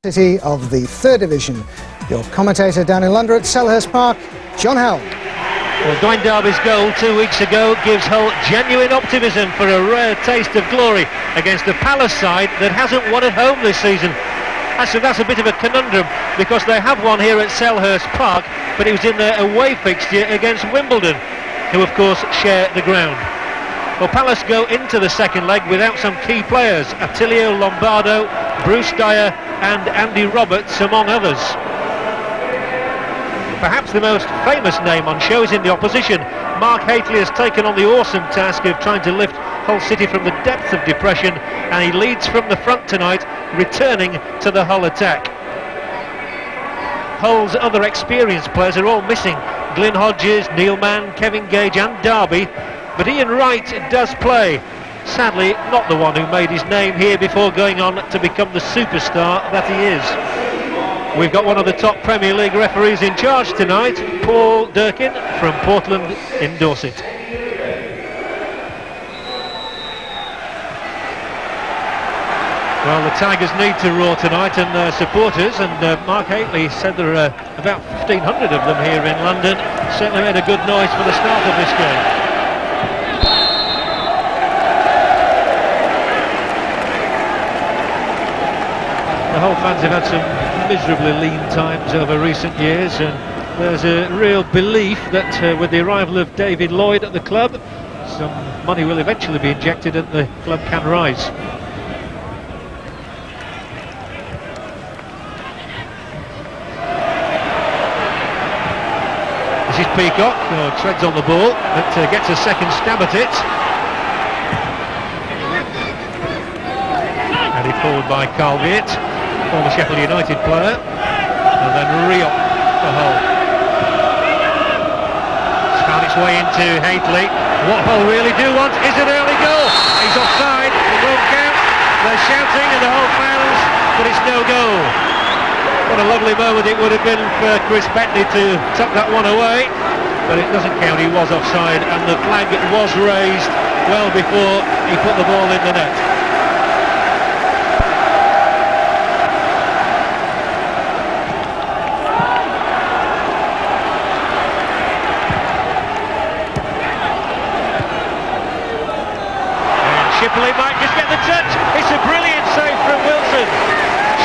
City of the Third Division. Your commentator down in London at Selhurst Park, John Hell. Well, Dwayne Darby's goal 2 weeks ago gives Hull genuine optimism for a rare taste of glory against a Palace side that hasn't won at home this season. Actually, that's a bit of a conundrum because they have won here at Selhurst Park, but it was in their away fixture against Wimbledon, who of course share the ground. Well, Palace go into the second leg without some key players, Attilio Lombardo, Bruce Dyer and Andy Roberts among others. Perhaps the most famous name on show is in the opposition. Mark Hateley has taken on the awesome task of trying to lift Hull City from the depths of depression, and he leads from the front tonight, returning to the Hull attack. Hull's other experienced players are all missing. Glyn Hodges, Neil Mann, Kevin Gage and Darby, but Ian Wright does play. Sadly, not the one who made his name here before going on to become the superstar that he is. We've got one of the top Premier League referees in charge tonight, Paul Durkin from Portland in Dorset. Well, the Tigers need to roar tonight, and their supporters, and Mark Hateley said there are about 1,500 of them here in London, certainly made a good noise for the start of this game. The Hull fans have had some miserably lean times over recent years, and there's a real belief that with the arrival of David Lloyd at the club, some money will eventually be injected and the club can rise. This is Peacock, who treads on the ball, but gets a second stab at it. Headed forward by Carl Viet, former Sheffield United player, and then Riop for Hull. It's found its way into Hateley. What Hull really do want is an early goal. He's offside, it won't count. They're shouting and the Hull fans, but it's no goal. What a lovely moment it would have been for Chris Betley to tuck that one away, but it doesn't count. He was offside and the flag was raised well before he put the ball in the net. Shipley might just get the touch. It's a brilliant save from Wilson.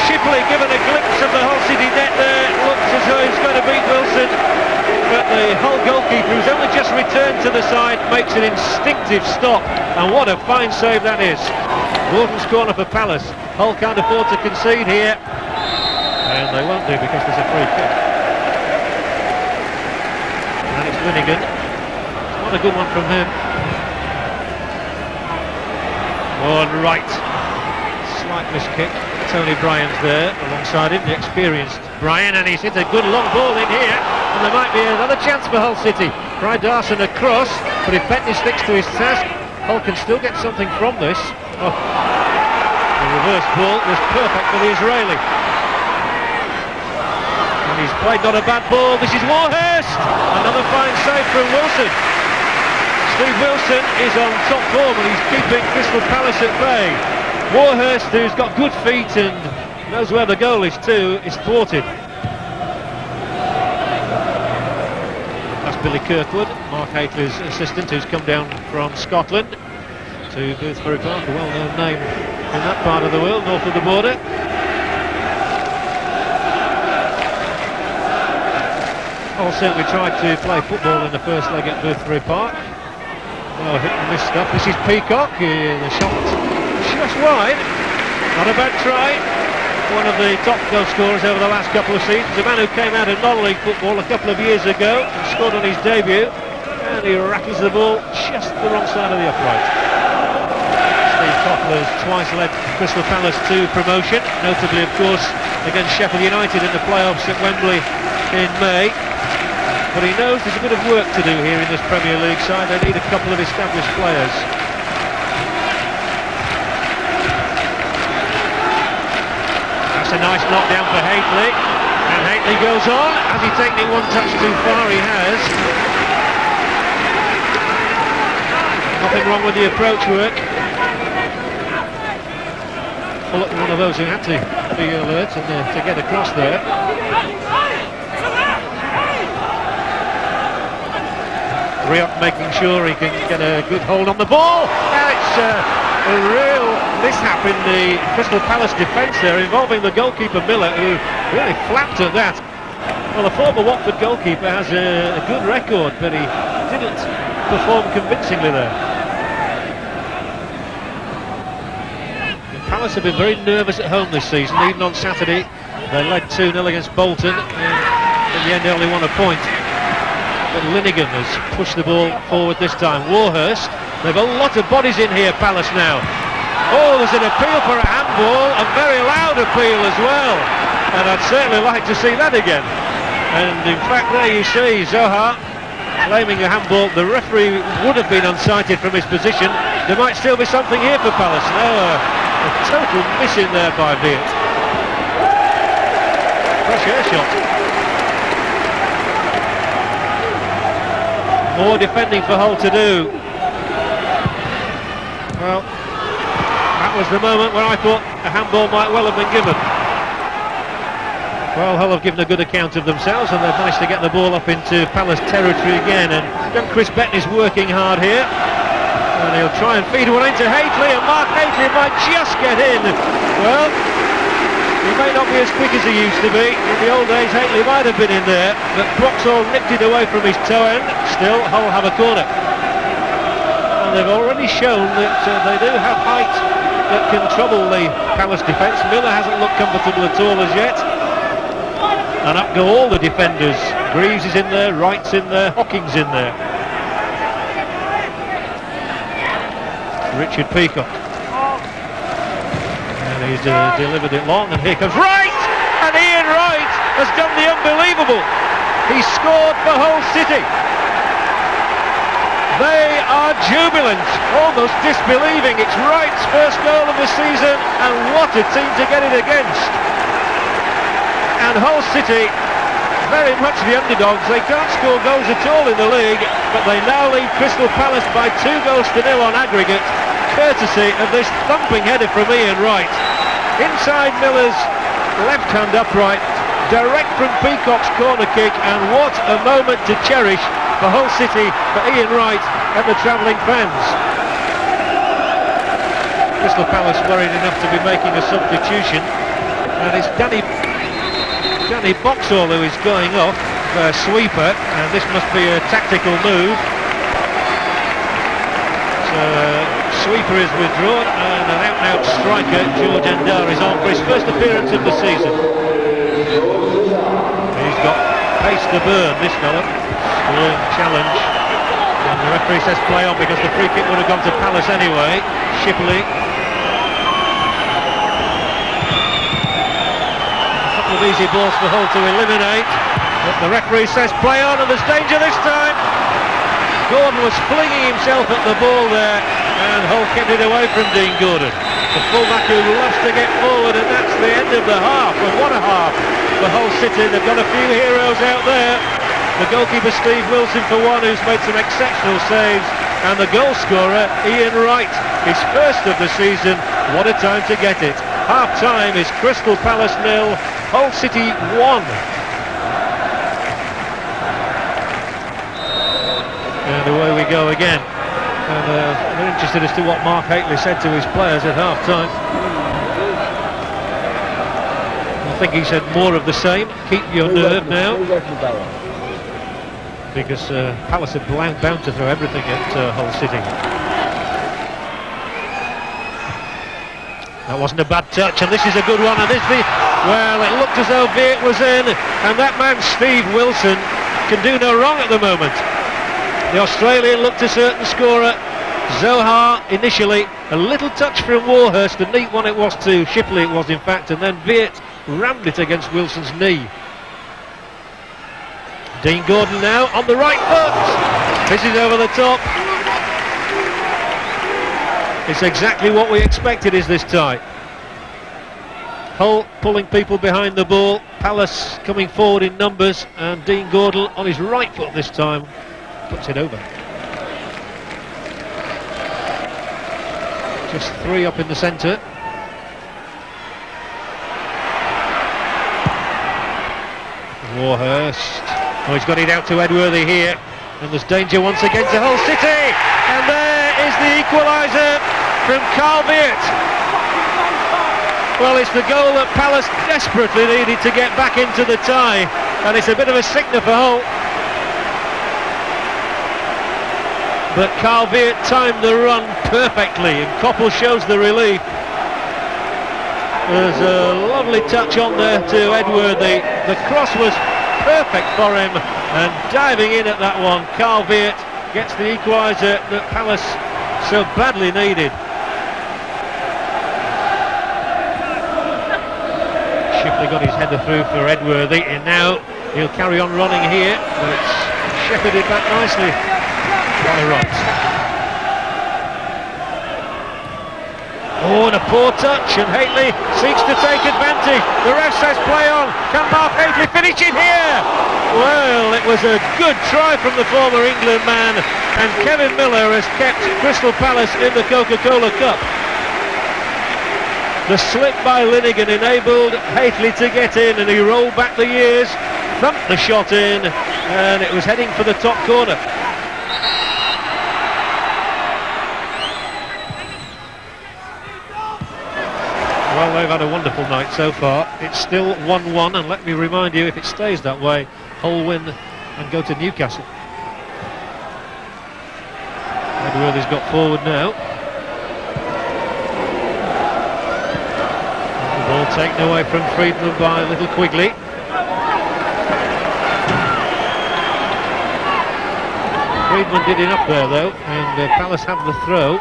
Shipley given a glimpse of the Hull City net there. Looks as though he's going to beat Wilson, but the Hull goalkeeper, who's only just returned to the side, makes an instinctive stop, and what a fine save that is. Gordon's corner for Palace. Hull can't afford to concede here, and they won't do because there's a free kick. And it's Winnigan. Not a good one from him. On right, slight miss kick. Tony Bryan's there alongside him, the experienced Bryan, and he's hit a good long ball in here, and there might be another chance for Hull City. Brydarson across, but if Betley sticks to his task, Hull can still get something from this. Oh, the reverse ball was perfect for the Israeli. And he's played not a bad ball. This is Warhurst, another fine save from Wilson. Steve Wilson is on top form and he's keeping Crystal Palace at bay. Warhurst, who's got good feet and knows where the goal is too, is thwarted. That's Billy Kirkwood, Mark Hateley's assistant, who's come down from Scotland to Boothbury Park, a well-known name in that part of the world, north of the border. Hull certainly tried to play football in the first leg at Boothbury Park. Oh, hit and miss stuff. This is Peacock, the shot just wide. Not a bad try. One of the top goal scorers over the last couple of seasons. A man who came out of non-league football a couple of years ago and scored on his debut. And he rattles the ball just the wrong side of the upright. Steve Coppler's twice led Crystal Palace to promotion, notably, of course, against Sheffield United in the playoffs at Wembley in May. But he knows there's a bit of work to do here in this Premier League side. They need a couple of established players. That's a nice knockdown for Hateley. And Hateley goes on. Has he taken it one touch too far? He has. Nothing wrong with the approach work. one of those who had to be alert and to get across there. Riot making sure he can get a good hold on the ball. Now it's a real mishap in the Crystal Palace defence there, involving the goalkeeper Miller, who really flapped at that. Well, the former Watford goalkeeper has a good record, but he didn't perform convincingly there. Palace have been very nervous at home this season. Even on Saturday they led 2-0 against Bolton and in the end only won a point. But Linnigan has pushed the ball forward this time. Warhurst, they've a lot of bodies in here, Palace now. Oh, there's an appeal for a handball, a very loud appeal as well, and I'd certainly like to see that again. And in fact there you see Zohar claiming a handball. The referee would have been unsighted from his position. There might still be something here for Palace. Now a total miss in there by Viet. Fresh air shot. More defending for Hull to do. Well, that was the moment where I thought a handball might well have been given. Well, Hull have given a good account of themselves and they've managed to get the ball up into Palace territory again, and young Chris Bettany's working hard here. And he'll try and feed one into Haitley, and Mark Haitley might just get in. Well, he may not be as quick as he used to be. In the old days, Haitley might have been in there, but Boxall nipped it away from his toe end. Still, Hull have a corner. And they've already shown that they do have height that can trouble the Palace defence. Miller hasn't looked comfortable at all as yet. And up go all the defenders. Greaves is in there, Wright's in there, Hocking's in there. Richard Peacock. And he's delivered it long, and here comes Wright! And Ian Wright has done the unbelievable. He scored for Hull City. They are jubilant, almost disbelieving. It's Wright's first goal of the season, and what a team to get it against. And Hull City, very much the underdogs. They can't score goals at all in the league, but they now lead Crystal Palace by 2-0 on aggregate, courtesy of this thumping header from Ian Wright. Inside Miller's left-hand upright, direct from Peacock's corner kick, and what a moment to cherish for Hull City, for Ian Wright and the travelling fans. Crystal Palace worried enough to be making a substitution, and it's Danny Boxall who is going off, sweeper, and this must be a tactical move. So sweeper is withdrawn, and an out-and-out striker, George Endar, is on for his first appearance of the season. He's got pace to burn, this fella. Long challenge, and the referee says play on because the free kick would have gone to Palace anyway. Shipley. Easy balls for Hull to eliminate, but the referee says play on, and there's danger this time. Gordon was flinging himself at the ball there, and Hull kept it away from Dean Gordon, the fullback who loves to get forward, and that's the end of the half. And what a half for Hull City. They've got a few heroes out there. The goalkeeper Steve Wilson, for one, who's made some exceptional saves, and the goal scorer Ian Wright, his first of the season. What a time to get it. Half time is Crystal Palace 0, Hull City 1. And away we go again. And we're interested as to what Mark Haitley said to his players at half time. I think he said more of the same. Keep your nerve now. Because Palace are bound to throw everything at Hull City. That wasn't a bad touch, and this is a good one, and well, it looked as though Viet was in, and that man Steve Wilson can do no wrong at the moment. The Australian looked a certain scorer. Zohar initially, a little touch from Warhurst, a neat one it was to Shipley, it was in fact, and then Viet rammed it against Wilson's knee. Dean Gordon now on the right foot. This is over the top. It's exactly what we expected, is this tie. Hull pulling people behind the ball, Palace coming forward in numbers, and Dean Gordon on his right foot this time puts it over. Just three up in the centre. Warhurst. Oh, he's got it out to Edworthy here. And there's danger once again to Hull City. And there is the equaliser from Carl Viet. Well, it's the goal that Palace desperately needed to get back into the tie. And it's a bit of a sickener for Hull. But Carl Viet timed the run perfectly, and Koppel shows the relief. There's a lovely touch on there to Edworthy. The cross was perfect for him, and diving in at that one, Carl Viet gets the equaliser that Palace so badly needed. Shipley got his header through for Edworthy, and now he'll carry on running here, but it's shepherded back nicely by the right. Oh, and a poor touch, and Haitley seeks to take advantage. The ref says play on. Can Mark Haitley finish it here? Well, it was a good try from the former England man, and Kevin Miller has kept Crystal Palace in the Coca-Cola Cup. The slip by Linnigan enabled Haitley to get in, and he rolled back the years, thumped the shot in, and it was heading for the top corner. Well, they've had a wonderful night so far. It's still 1-1, and let me remind you, if it stays that way, Hull win and go to Newcastle. Edworthy's got forward now. The ball taken away from Friedman by Little Quigley. Friedman did enough there though, and Palace have the throw.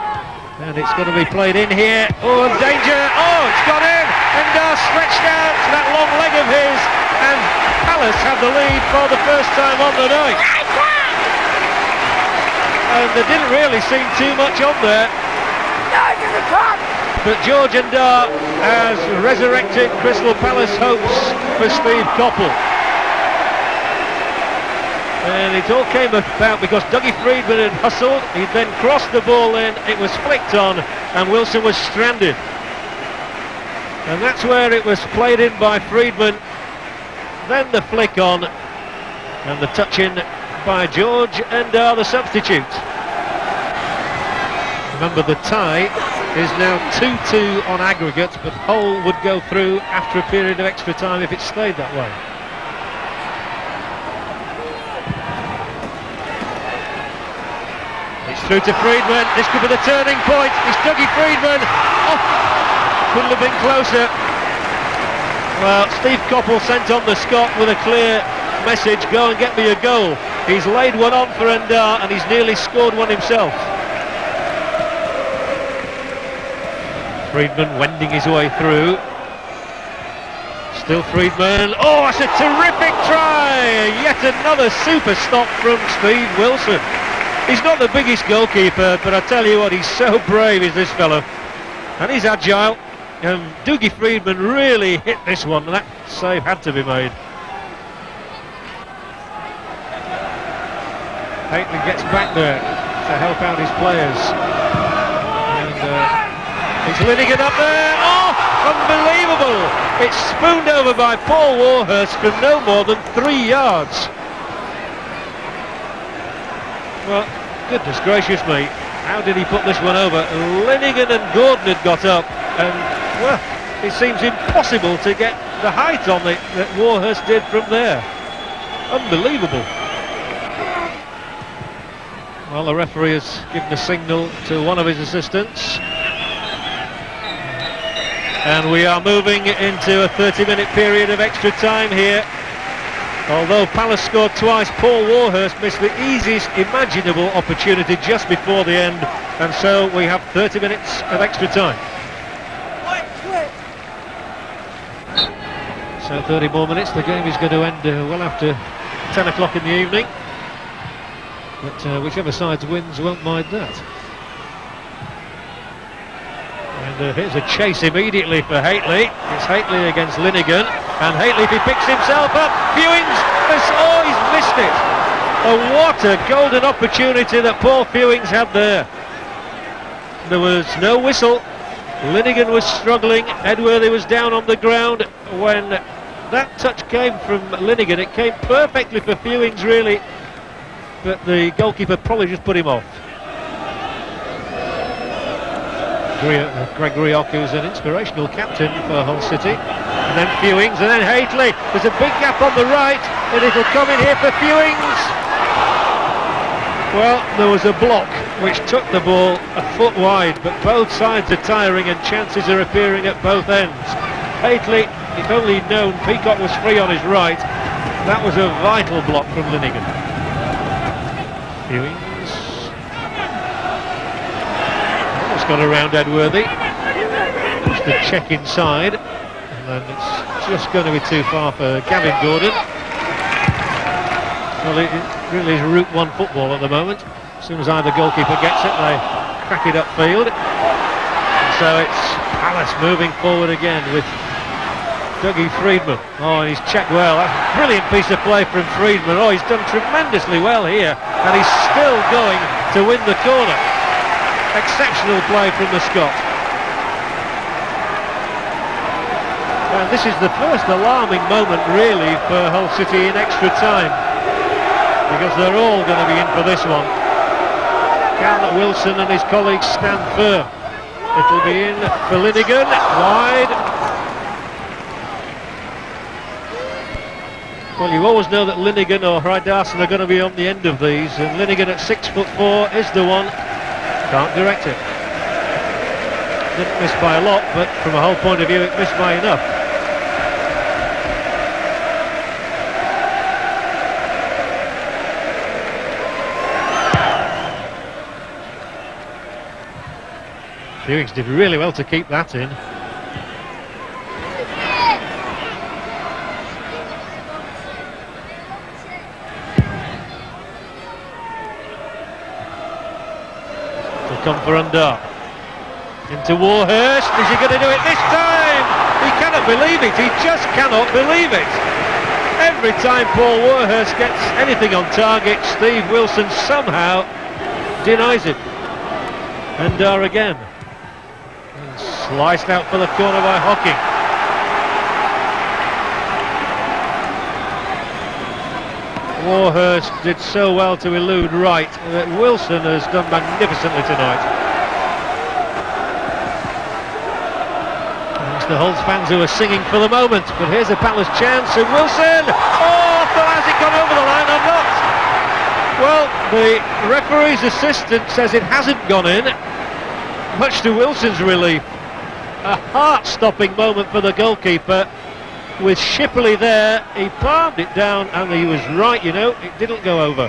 And it's going to be played in here. Oh, danger! Oh, it's gone in! And stretched out that long leg of his, and Palace have the lead for the first time on the night. And there didn't really seem too much on there. But George Ndar has resurrected Crystal Palace hopes for Steve Koppel. And it all came about because Dougie Friedman had hustled, he then crossed the ball in, it was flicked on, and Wilson was stranded. And that's where it was played in by Friedman, then the flick on, and the touch in by George Ndar, the substitute. Remember, the tie is now 2-2 on aggregate, but Hull would go through after a period of extra time if it stayed that way. Through to Friedman, this could be the turning point. It's Dougie Friedman. Oh, couldn't have been closer. Well, Steve Koppel sent on the Scot with a clear message, go and get me a goal. He's laid one on for Ndar, and he's nearly scored one himself. Friedman wending his way through. Still Friedman. Oh, that's a terrific try. Yet another super stop from Steve Wilson. He's not the biggest goalkeeper, but I tell you what, he's so brave, is this fellow. And he's agile. Dougie Friedman really hit this one, and that save had to be made. Haitley gets back there to help out his players. And it's Linnigan up there. Oh, unbelievable! It's spooned over by Paul Warhurst from no more than 3 yards. Well, goodness gracious me, how did he put this one over? Linnigan and Gordon had got up, and, well, it seems impossible to get the height on it that Warhurst did from there. Unbelievable. Well, the referee has given a signal to one of his assistants. And we are moving into a 30-minute period of extra time here. Although Palace scored twice, Paul Warhurst missed the easiest imaginable opportunity just before the end, and so we have 30 minutes of extra time. So 30 more minutes, the game is going to end well after 10 o'clock in the evening, but whichever side wins won't mind that. And here's a chase immediately for Haitley. It's Haitley against Linnigan, and Haitley, if he picks himself up, Fewings, oh, he's missed it. Oh, what a golden opportunity that Paul Fewings had there. There was no whistle. Linnigan was struggling, Edworthy was down on the ground when that touch came from Linnigan. It came perfectly for Fewings, really, but the goalkeeper probably just put him off. Gregory Ock, who's an inspirational captain for Hull City, and then Fewings, and then Haitley. There's a big gap on the right, and it'll come in here for Fewings. Well, there was a block which took the ball a foot wide, but both sides are tiring and chances are appearing at both ends. Haitley, if only he'd known Peacock was free on his right, that was a vital block from Linnigan. Fewings. Almost got around Edworthy. Just a check inside, and then it's just going to be too far for Gavin Gordon. Well, it really is Route 1 football at the moment. As soon as either goalkeeper gets it, they crack it upfield. And so it's Palace moving forward again with Dougie Friedman. Oh, and he's checked well. That's a brilliant piece of play from Friedman. Oh, he's done tremendously well here, and he's still going to win the corner. Exceptional play from the Scot. And this is the first alarming moment, really, for Hull City in extra time, because they're all going to be in for this one. Can Wilson and his colleagues stand firm? It'll be in for Linnigan, wide. Well, you always know that Linnigan or Hrydarson are going to be on the end of these, and Linnigan at 6'4" is the one. Can't direct it. Didn't miss by a lot, but from a whole point of view, it missed by enough. Fewings did really well to keep that in. To come for Undar. Into Warhurst. Is he going to do it this time? He cannot believe it. He just cannot believe it. Every time Paul Warhurst gets anything on target, Steve Wilson somehow denies it. Undar again. Sliced out for the corner by Hocking. Warhurst did so well to elude Wright that Wilson has done magnificently tonight. And it's the Hull fans who are singing for the moment, but here's a Palace chance, and Wilson! Oh, has it gone over the line or not? Well, the referee's assistant says it hasn't gone in, much to Wilson's relief. A heart-stopping moment for the goalkeeper. With Shipley there, he palmed it down, and he was right, you know, it didn't go over.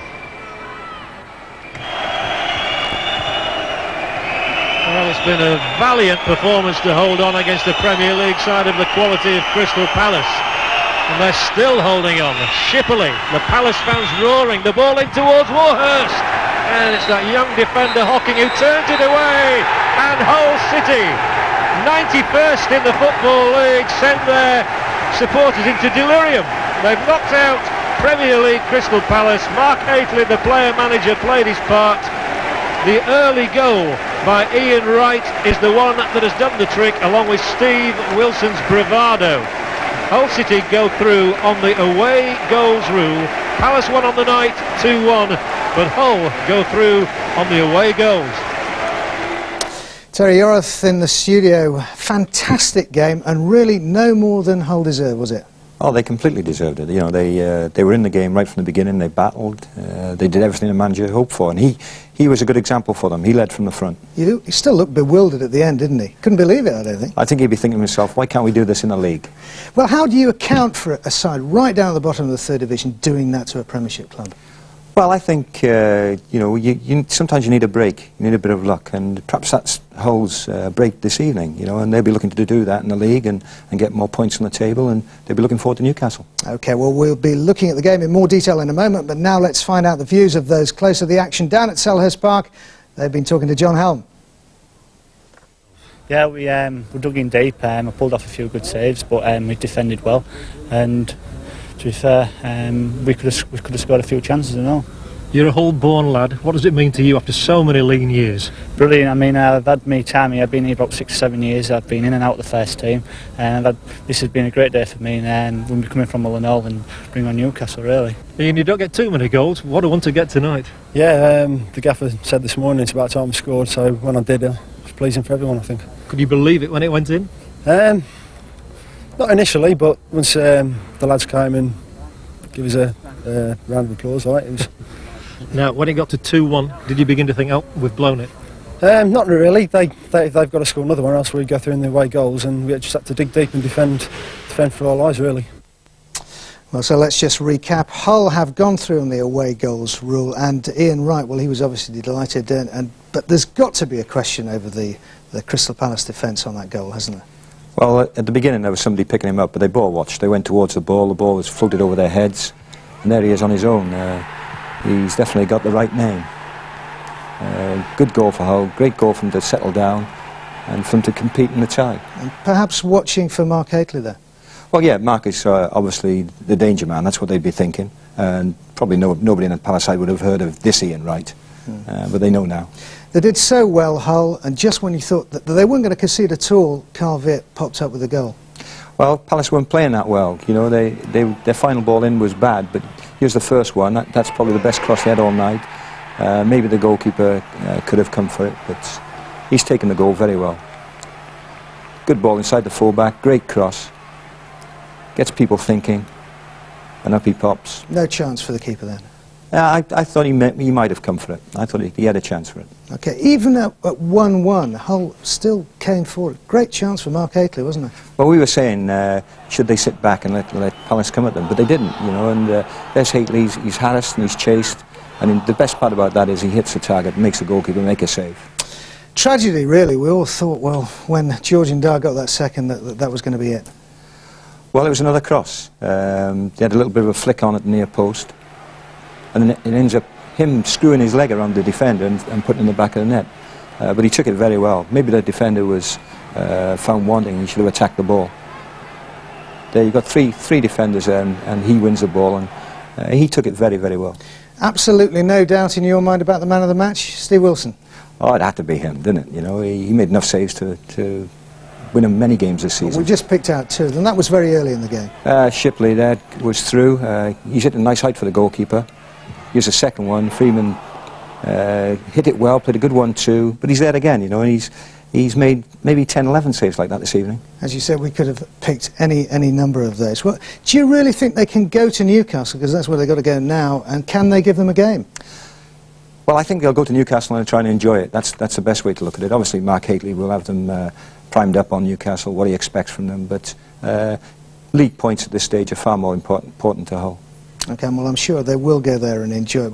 Well, it's been a valiant performance to hold on against the Premier League side of the quality of Crystal Palace. And they're still holding on. Shipley, the Palace fans roaring, the ball in towards Warhurst. And it's that young defender Hocking who turns it away. And Hull City, 91st in the Football League, send their supporters into delirium. They've knocked out Premier League Crystal Palace. Mark Haitley, the player-manager, played his part. The early goal by Ian Wright is the one that has done the trick, along with Steve Wilson's bravado. Hull City go through on the away goals rule. Palace won on the night, 2-1, but Hull go through on the away goals. Terry Yorath in the studio. Fantastic game, and really no more than Hull deserved, was it? Oh, they completely deserved it. You know, they were in the game right from the beginning. They battled. They did everything a manager hoped for, and he was a good example for them. He led from the front. He still looked bewildered at the end, didn't he? Couldn't believe it, I don't think. I think he'd be thinking to himself, why can't we do this in the league? Well, how do you account for a side right down at the bottom of the third division doing that to a Premiership club? Well, I think, you know, sometimes you need a break. You need a bit of luck, and perhaps that's Hull's break this evening, you know, and they'll be looking to do that in the league and get more points on the table, and they'll be looking forward to Newcastle. OK, well, we'll be looking at the game in more detail in a moment, but now let's find out the views of those close to the action down at Selhurst Park. They've been talking to John Helm. Yeah, we dug in deep. I pulled off a few good saves, but we defended well, and to be fair, we could have scored a few chances, I know. You're a Hull-born lad. What does it mean to you after so many lean years? Brilliant. I mean, I've had my time here. I've been here about 6 or 7 years. I've been in and out of the first team, and this has been a great day for me. And we'll be coming from Mullinall and bring on Newcastle, really. And you don't get too many goals. What a one to get tonight. Yeah, the gaffer said this morning it's about time I scored, so when I did, it was pleasing for everyone, I think. Could you believe it when it went in? Not initially, but once the lads came and give us a round of applause, right? It was. Now, when it got to 2-1, did you begin to think, oh, we've blown it? Not really. They've got to score another one, else we'd go through in the away goals, and we just had to dig deep and defend for our lives, really. Well, so let's just recap. Hull have gone through on the away goals rule, and Ian Wright, well, he was obviously delighted, but there's got to be a question over the Crystal Palace defence on that goal, hasn't there? Well, at the beginning there was somebody picking him up, but they ball watched. They went towards the ball was floated over their heads, and there he is on his own. He's definitely got the right name. Good goal for Hull, great goal for him to settle down and for him to compete in the tie. And perhaps watching for Mark Hateley there. Well, yeah, Mark is obviously the danger man, that's what they'd be thinking. And probably nobody in the Palace side would have heard of this Ian Wright, but they know now. They did so well, Hull, and just when you thought that they weren't going to concede at all, Carl Vitt popped up with a goal. Well, Palace weren't playing that well. You know, their final ball in was bad, but here's the first one. That's probably the best cross they had all night. Maybe the goalkeeper could have come for it, but he's taken the goal very well. Good ball inside the fullback, great cross. Gets people thinking, and up he pops. No chance for the keeper then? I thought he might have come for it. I thought he had a chance for it. Okay, even at 1-1, Hull still came forward. Great chance for Mark Hateley, wasn't it? Well, we were saying, should they sit back and let Palace come at them? But they didn't, you know, and there's Hateley, he's harassed and he's chased. I mean, the best part about that is he hits the target, makes the goalkeeper make a save. Tragedy, really. We all thought, well, when Georgian Dar got that second, that was going to be it. Well, it was another cross. They had a little bit of a flick on at the near post, and then it ends up him screwing his leg around the defender and putting it in the back of the net. But he took it very well. Maybe the defender was found wanting. He should have attacked the ball. There you've got three defenders there, and he wins the ball, and he took it very, very well. Absolutely no doubt in your mind about the man of the match, Steve Wilson. Oh, it had to be him, didn't it? You know, he made enough saves to win him many games this season. We just picked out two, and that was very early in the game. Shipley there was through. He's hit a nice height for the goalkeeper. Here's the second one. Freeman hit it well, played a good one too, but he's there again, you know, and he's made maybe 10, 11 saves like that this evening. As you said, we could have picked any number of those. Well, do you really think they can go to Newcastle, because that's where they've got to go now, and can they give them a game? Well, I think they'll go to Newcastle and try and enjoy it. That's the best way to look at it. Obviously, Mark Hateley will have them primed up on Newcastle, what he expects from them, but league points at this stage are far more important to Hull. Okay, well, I'm sure they will go there and enjoy it.